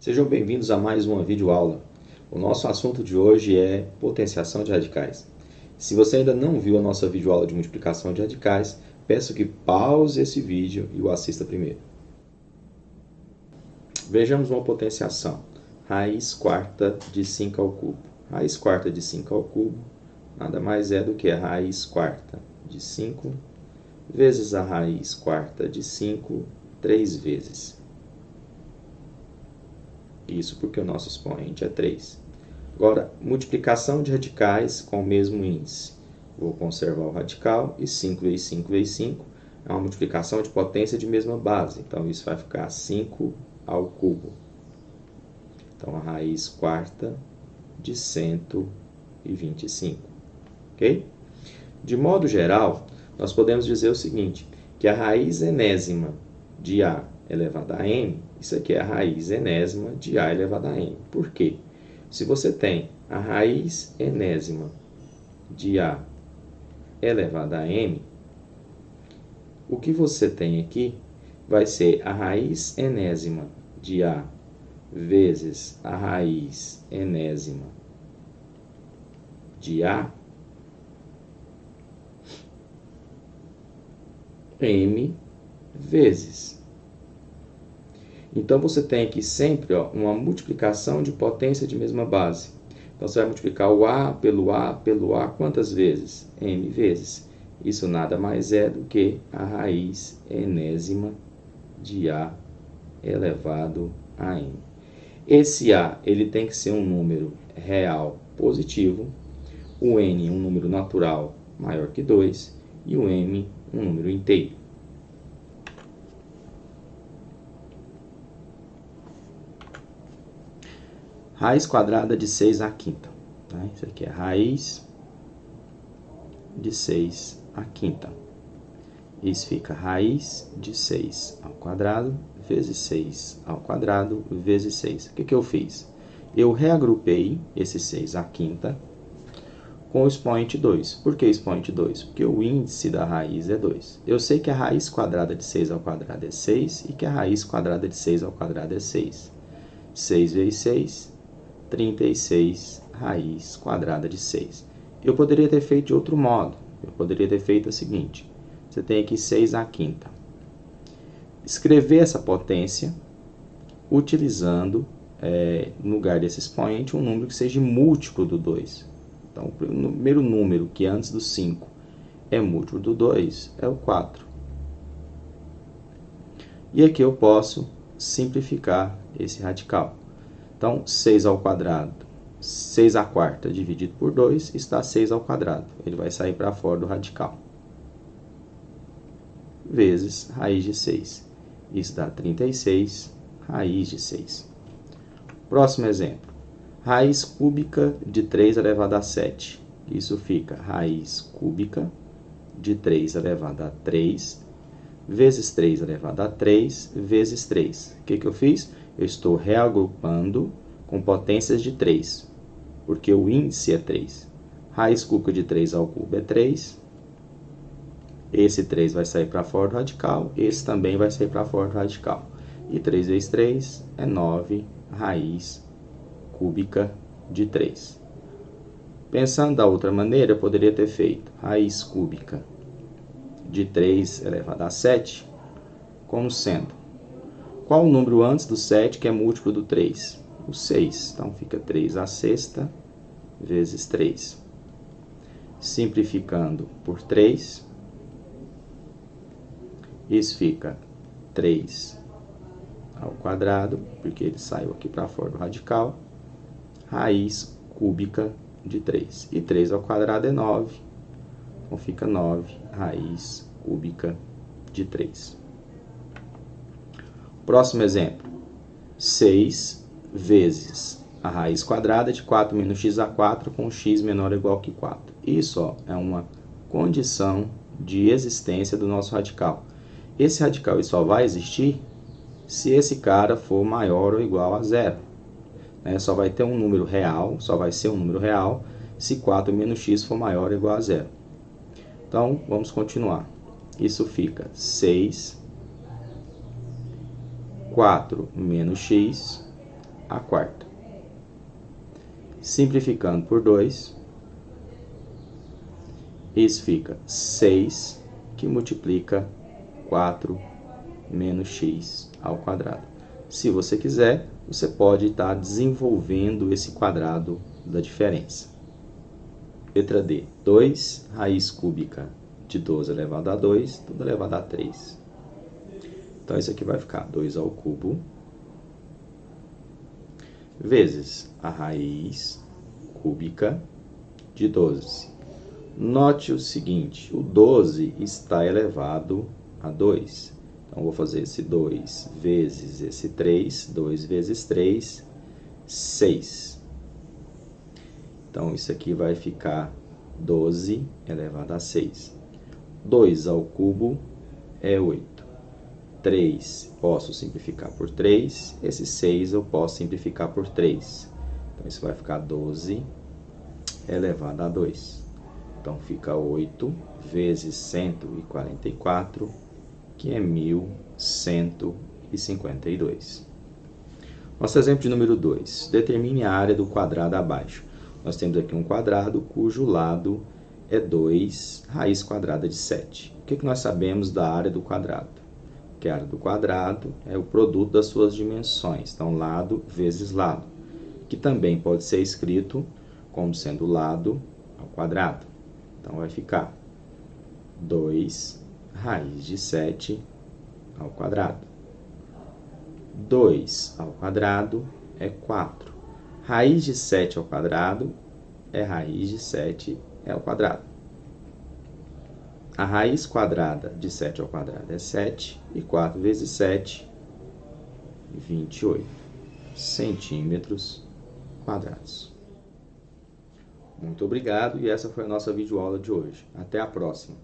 Sejam bem-vindos a mais uma videoaula. O nosso assunto de hoje é potenciação de radicais. Se você ainda não viu a nossa videoaula de multiplicação de radicais, peço que pause esse vídeo e o assista primeiro. Vejamos uma potenciação. Raiz quarta de 5 ao cubo. Raiz quarta de 5 ao cubo nada mais é do que a raiz quarta de 5 vezes a raiz quarta de 5 3 vezes. Isso porque o nosso expoente é 3. Agora, multiplicação de radicais com o mesmo índice. Vou conservar o radical e 5 vezes 5 vezes 5 é uma multiplicação de potência de mesma base. Então, isso vai ficar 5 ao cubo. Então, a raiz quarta de 125. Ok? De modo geral, nós podemos dizer o seguinte, que a raiz enésima de A elevado a m, isso aqui é a raiz enésima de A elevado a m. Por quê? Se você tem a raiz enésima de A elevado a m, o que você tem aqui vai ser a raiz enésima de A vezes a raiz enésima de A m vezes. Então, você tem aqui sempre uma multiplicação de potência de mesma base. Então, você vai multiplicar o A pelo A pelo A quantas vezes? M vezes. Isso nada mais é do que a raiz enésima de A elevado a M. Esse A ele tem que ser um número real positivo, o N um número natural maior que 2 e o M um número inteiro. Raiz quadrada de 6 à quinta. Isso aqui é raiz de 6 à quinta. Isso fica raiz de 6 ao quadrado vezes 6 ao quadrado vezes 6. O que eu fiz? Eu reagrupei esse 6 à quinta com o expoente 2. Por que expoente 2? Porque o índice da raiz é 2. Eu sei que a raiz quadrada de 6 ao quadrado é 6 e que a raiz quadrada de 6 ao quadrado é 6. 6 vezes 6, 36 raiz quadrada de 6. Eu poderia ter feito de outro modo. Eu poderia ter feito o seguinte. Você tem aqui 6 à quinta. Escrever essa potência utilizando, no lugar desse expoente, um número que seja múltiplo do 2. Então, o primeiro número que antes do 5 é múltiplo do 2 é o 4. E aqui eu posso simplificar esse radical. Então, 6 ao quadrado, 6 à quarta dividido por 2 está 6 ao quadrado. Ele vai sair para fora do radical. Vezes raiz de 6. Isso dá 36 raiz de 6. Próximo exemplo. Raiz cúbica de 3 elevado a 7. Isso fica raiz cúbica de 3 elevado a 3 vezes 3 elevado a 3 vezes 3. O que eu fiz? Eu estou reagrupando com potências de 3, porque o índice é 3. Raiz cúbica de 3 ao cubo é 3. Esse 3 vai sair para fora do radical, esse também vai sair para fora do radical. E 3 vezes 3 é 9 raiz cúbica de 3. Pensando da outra maneira, eu poderia ter feito raiz cúbica de 3 elevado a 7, como sendo, qual o número antes do 7 que é múltiplo do 3? O 6. Então, fica 3 à sexta vezes 3. Simplificando por 3, isso fica 3 ao quadrado, porque ele saiu aqui para fora do radical, raiz cúbica de 3. E 3 ao quadrado é 9, então fica 9 raiz cúbica de 3. Próximo exemplo, 6 vezes a raiz quadrada de 4 menos x a 4 com x menor ou igual que 4. Isso é uma condição de existência do nosso radical. Esse radical ele só vai existir se esse cara for maior ou igual a 0. Só vai ter um número real, só vai ser um número real se 4 menos x for maior ou igual a 0. Então, vamos continuar. Isso fica 6 4 menos x a quarta. Simplificando por 2, isso fica 6, que multiplica 4 menos x ao quadrado. Se você quiser, você pode estar desenvolvendo esse quadrado da diferença. Letra D, 2 raiz cúbica de 12 elevado a 2, tudo elevado a 3. Então, isso aqui vai ficar 2 ao cubo, vezes a raiz cúbica de 12. Note o seguinte, o 12 está elevado a 2. Então, vou fazer esse 2 vezes esse 3, 2 vezes 3, 6. Então, isso aqui vai ficar 12 elevado a 6. 2 ao cubo é 8. 3 posso simplificar por 3. Esse 6 eu posso simplificar por 3. Então, isso vai ficar 12 elevado a 2. Então, fica 8 vezes 144, que é 1152. Nosso exemplo de número 2. Determine a área do quadrado abaixo. Nós temos aqui um quadrado cujo lado é 2 raiz quadrada de 7. O que nós sabemos da área do quadrado? Que a área do quadrado é o produto das suas dimensões. Então, lado vezes lado, que também pode ser escrito como sendo lado ao quadrado. Então, vai ficar 2 raiz de 7 ao quadrado. 2 ao quadrado é 4. Raiz de 7 ao quadrado é raiz de 7 ao quadrado. A raiz quadrada de 7 ao quadrado é 7, e 4 vezes 7, 28 centímetros quadrados. Muito obrigado, e essa foi a nossa videoaula de hoje. Até a próxima!